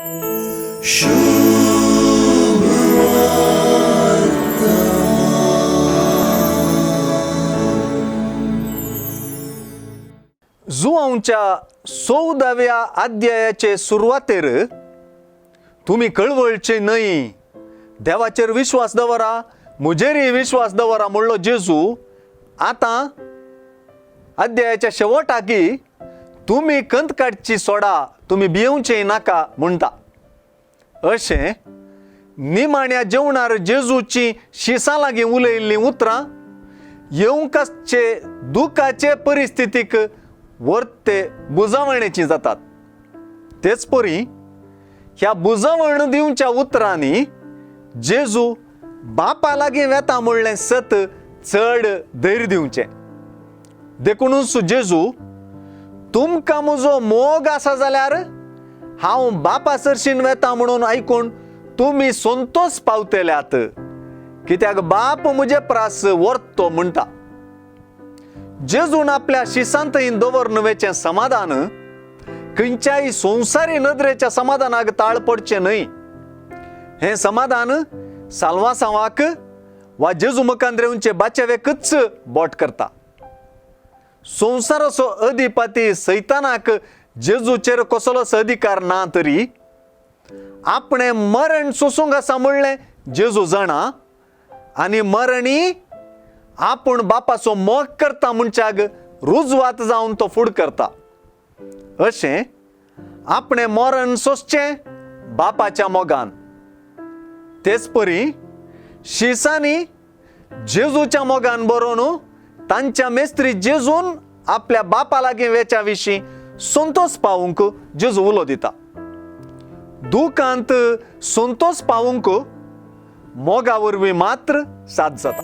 जुआंच्या 14व्या अध्यायाचे सुरवातेर तुम्ही कळवळचे नाही, देवाचेर विश्वास दवरा, मुजेरी विश्वास दवरा म्हणलो जेजू. आता अध्यायाच्या शेवटाकी तुम्ही कंत काडची सोडा, तुम्ही भियेवचे नाका म्हणटा. अशें निमाण्या जेवणार जेजूची शिसा लागीं उलयल्लीं उतरां येवंकाचे दुखाचे परिस्थितीक वर्ते बुजावणेची जातात. तेच परी ह्या बुजावण दिवच्या उतरांनी जेजू बापा लागीं वेता म्हणलें सत चड धैर्य दिवचें. देखूनच जेजू, तुमकां म्हजो मोग आसा जाल्यार हांव बापा सरशीन वेता म्हणून आयकून तुमी संतोष पावतल्यात, कित्याक बाप म्हजे प्रास व्हरतो म्हणटा. जेजून आपल्या शिसांतईन दवरनवेचें समाधान खंयच्याय संवसारी नदरेच्या समाधानाक ताळ पडचें न्हय. हें समाधान साल्वासांवाक वा जेजू मुखांद्रेवचे बाचेवेकच बोट करता. संवसाराचो अधिपती सैतानाक जेजूचेर कसलोच अधिकार ना, तरी आपणें मरण सोसूंक आसा म्हणलें जेजू जाणा, आनी मरणी आपूण बापाचो मोग करता म्हणच्याक रुजवात जावन तो फुड करता. अशें आपणें मरण सोंसचें बापाच्या मोगान. तेच परी शिसांनी जेजूच्या मोगान बरोवन तांच्या मेस्त्री जेजून आपल्या बापा लागीं वेच्या विशीं संतोष पावूंक जेजू उलो दिता. दुखांत संतोष पावूंक मोगा वरवीं मात्र साद जाता.